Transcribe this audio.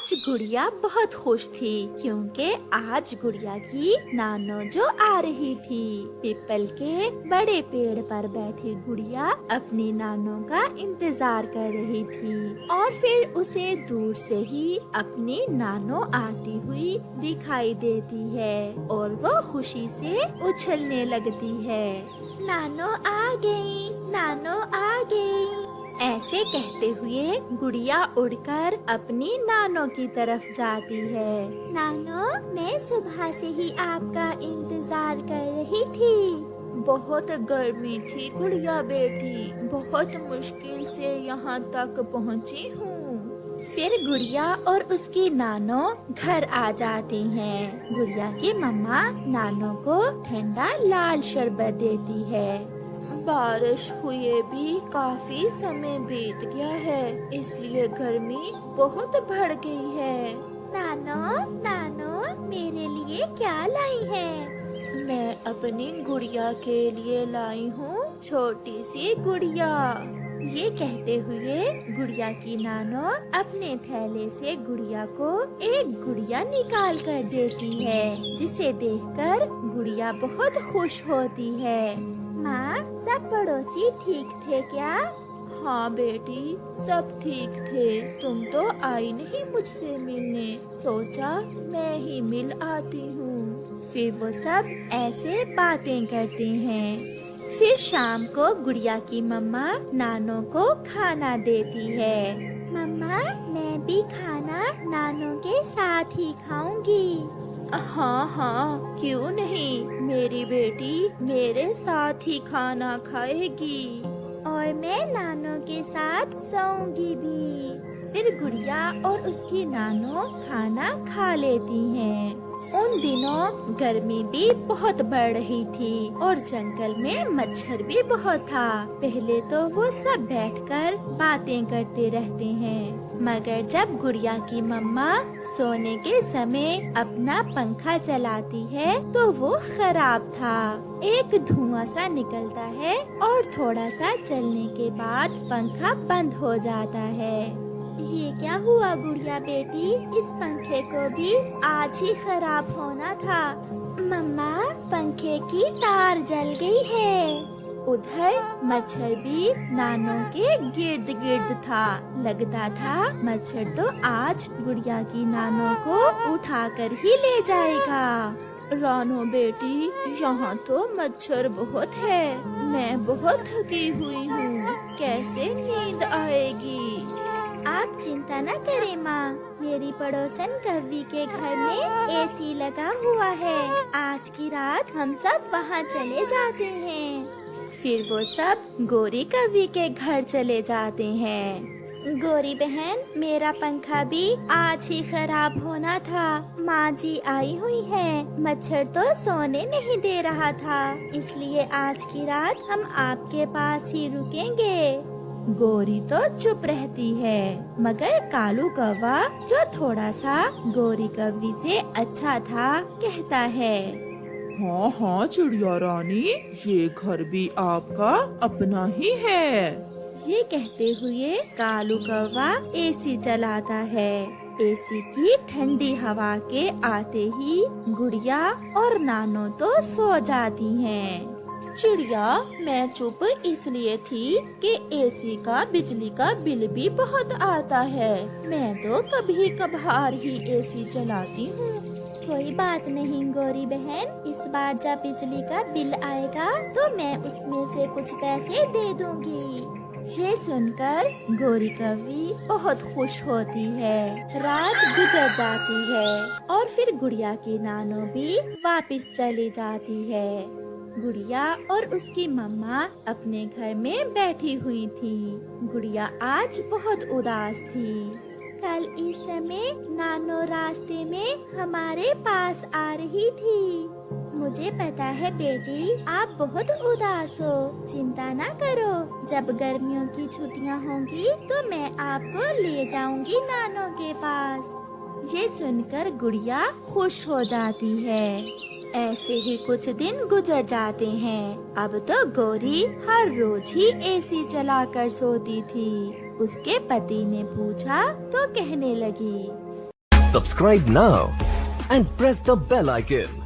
आज गुड़िया बहुत खुश थी क्योंकि आज गुड़िया की नानो जो आ रही थी। पीपल के बड़े पेड़ पर बैठी गुड़िया अपनी नानो का इंतजार कर रही थी और फिर उसे दूर से ही अपनी नानो आती हुई दिखाई देती है और वो खुशी से उछलने लगती है। नानो आ गई, नानो आ गई। ऐसे कहते हुए गुड़िया उड़कर अपनी नानो की तरफ जाती है। नानो, मैं सुबह से ही आपका इंतजार कर रही थी। बहुत गर्मी थी गुड़िया बेटी, बहुत मुश्किल से यहाँ तक पहुँची हूँ। फिर गुड़िया और उसकी नानो घर आ जाती हैं। गुड़िया की मम्मा नानो को ठंडा लाल शरबत देती है। बारिश हुए भी काफी समय बीत गया है, इसलिए गर्मी बहुत बढ़ गई है। नानो, नानो, मेरे लिए क्या लाई है? मैं अपनी गुड़िया के लिए लाई हूँ छोटी सी गुड़िया। ये कहते हुए गुड़िया की नानो अपने थैले से गुड़िया को एक गुड़िया निकाल कर देती है, जिसे देखकर गुड़िया बहुत खुश होती है। माँ, सब पड़ोसी ठीक थे क्या? हाँ बेटी, सब ठीक थे। तुम तो आई नहीं मुझसे मिलने, सोचा मैं ही मिल आती हूँ। फिर वो सब ऐसे बातें करते हैं। फिर शाम को गुड़िया की मम्मा नानो को खाना देती है। मम्मा, मैं भी खाना नानो के साथ ही खाऊंगी। हाँ हाँ, क्यों नहीं, मेरी बेटी मेरे साथ ही खाना खाएगी और मैं नानो के साथ सोऊंगी भी। फिर गुड़िया और उसकी नानो खाना खा लेती हैं। उन दिनों गर्मी भी बहुत बढ़ रही थी और जंगल में मच्छर भी बहुत था। पहले तो वो सब बैठकर बातें करते रहते हैं, मगर जब गुड़िया की मम्मा सोने के समय अपना पंखा चलाती है तो वो खराब था। एक धुआं सा निकलता है और थोड़ा सा चलने के बाद पंखा बंद हो जाता है। ये क्या हुआ गुड़िया बेटी? इस पंखे को भी आज ही खराब होना था। मम्मा, पंखे की तार जल गई है। उधर मच्छर भी नानो के गिर्द गिर्द था। लगता था मच्छर तो आज गुड़िया की नानो को उठाकर ही ले जाएगा। रानो बेटी, यहाँ तो मच्छर बहुत है, मैं बहुत थकी हुई हूँ, कैसे नींद आएगी? आप चिंता न करें माँ, मेरी पड़ोसन कव्वी के घर में एसी लगा हुआ है। आज की रात हम सब वहाँ चले जाते हैं। फिर वो सब गोरी कव्वी के घर चले जाते हैं। गोरी बहन, मेरा पंखा भी आज ही खराब होना था। माँ जी आई हुई है, मच्छर तो सोने नहीं दे रहा था, इसलिए आज की रात हम आपके पास ही रुकेंगे। गोरी तो चुप रहती है, मगर कालू कौवा जो थोड़ा सा गोरी कव्वी से अच्छा था कहता है, हाँ हाँ चिड़िया रानी, ये घर भी आपका अपना ही है। ये कहते हुए कालू कौवा एसी चलाता है। एसी की ठंडी हवा के आते ही गुड़िया और नानो तो सो जाती हैं। चिड़िया, मैं चुप इसलिए थी कि एसी का बिजली का बिल भी बहुत आता है। मैं तो कभी कभार ही एसी चलाती हूँ। कोई बात नहीं गोरी बहन, इस बार जब बिजली का बिल आएगा तो मैं उसमें से कुछ पैसे दे दूंगी। ये सुनकर गोरी कव्वी बहुत खुश होती है। रात गुजर जाती है और फिर गुड़िया की नानो भी वापस चली जाती है। गुड़िया और उसकी मम्मा अपने घर में बैठी हुई थी। गुड़िया आज बहुत उदास थी। कल इस समय नानो रास्ते में हमारे पास आ रही थी। मुझे पता है बेटी, आप बहुत उदास हो। चिंता ना करो, जब गर्मियों की छुट्टियां होंगी तो मैं आपको ले जाऊंगी नानो के पास। ये सुनकर गुड़िया खुश हो जाती है। ऐसे ही कुछ दिन गुजर जाते हैं। अब तो गोरी हर रोज ही एसी चलाकर सोती थी। उसके पति ने पूछा तो कहने लगी, Subscribe now and press the bell icon.